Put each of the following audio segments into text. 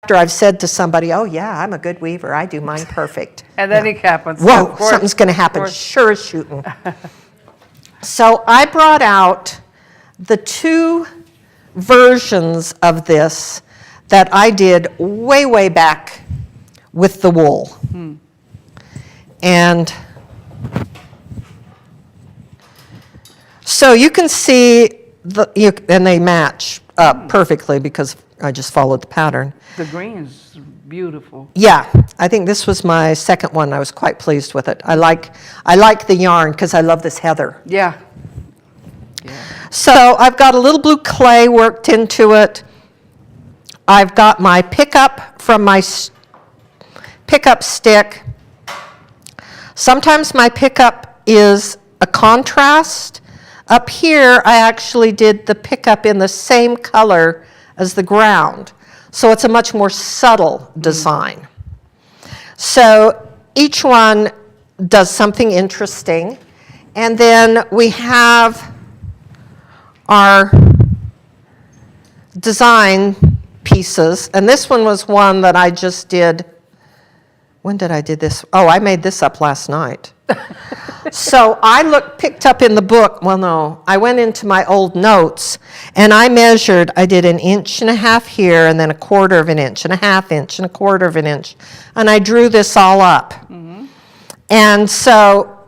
after I've said to somebody, oh yeah, I'm a good weaver, I do mine perfect. And then it happens. Whoa, something's going to happen, sure as shooting. So I brought out the 2 versions of this that I did way, way back with the wool. And so you can see, and they match up perfectly because I just followed the pattern. The green is beautiful. Yeah, I think this was my second one. I was quite pleased with it. I like the yarn because I love this heather. Yeah. So I've got a little blue clay worked into it. I've got my pickup from my pickup stick. Sometimes my pickup is a contrast. Up here, I actually did the pickup in the same color as the ground. So it's a much more subtle design. So each one does something interesting. And then we have our design pieces. And this one was one that I just did. When did I do this? Oh, I made this up last night. So I picked up in the book, well, no, I went into my old notes and I measured, I did 1.5 inches here and then 1/4 of an inch and 1/2 inch and 1/4 of an inch. And I drew this all up. And so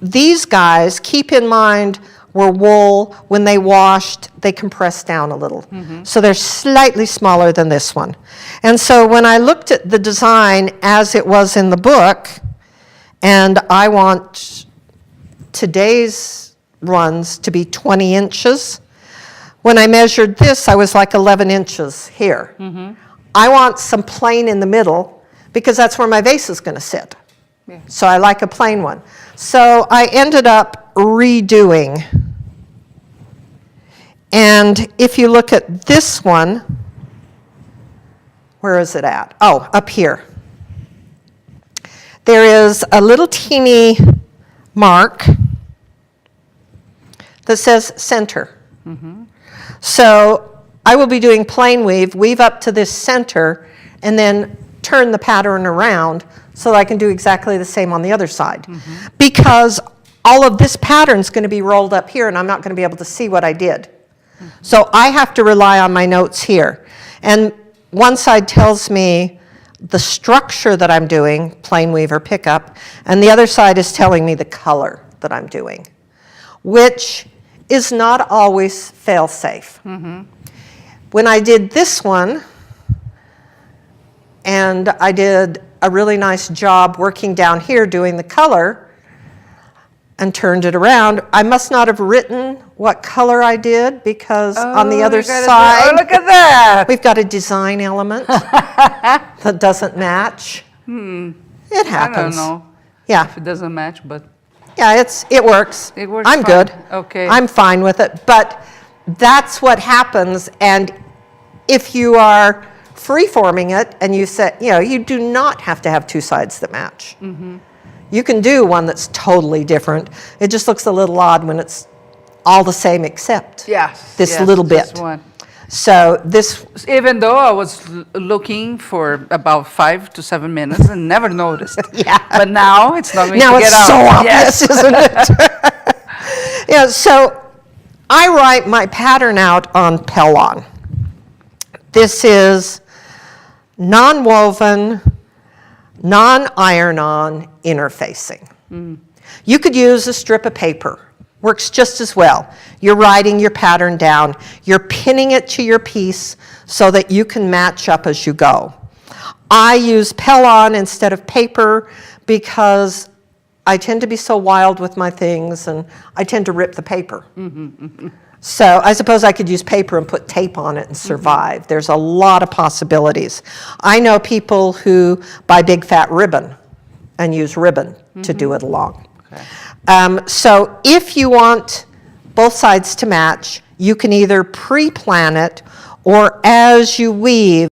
these guys, keep in mind, were wool. When they washed, they compressed down a little. So they're slightly smaller than this one. And so when I looked at the design as it was in the book, and I want today's runs to be 20 inches. When I measured this, I was like 11 inches here. I want some plain in the middle because that's where my vase is going to sit. So I like a plain one. So I ended up redoing. And if you look at this one, where is it at? Oh, up here. There is a little teeny mark that says center. So I will be doing plain weave up to this center, and then turn the pattern around so that I can do exactly the same on the other side. Because all of this pattern is going to be rolled up here, and I'm not going to be able to see what I did. So I have to rely on my notes here. And one side tells me the structure that I'm doing, plain weave or pickup, and the other side is telling me the color that I'm doing, which is not always fail-safe. When I did this one, and I did a really nice job working down here doing the color, and turned it around, I must not have written what color I did because on the other side, look at that. We've got a design element that doesn't match. It happens. I don't know. Yeah. If it doesn't match, but yeah, it works. It works. I'm fine. good. Okay. I'm fine with it. But that's what happens. And if you are free-forming it and you say, you do not have to have 2 sides that match. You can do one that's totally different. It just looks a little odd when it's all the same except this little bit. This one. So this, even though I was looking for about 5 to 7 minutes and never noticed. But now it's not going to get out. Now it's so obvious, isn't it? So I write my pattern out on Pellon. This is non-woven, non-iron-on interfacing. You could use a strip of paper. Works just as well. You're writing your pattern down. You're pinning it to your piece so that you can match up as you go. I use Pellon instead of paper because I tend to be so wild with my things and I tend to rip the paper. So I suppose I could use paper and put tape on it and survive. There's a lot of possibilities. I know people who buy big fat ribbon and use ribbon to do it along. So if you want both sides to match, you can either pre-plan it or as you weave,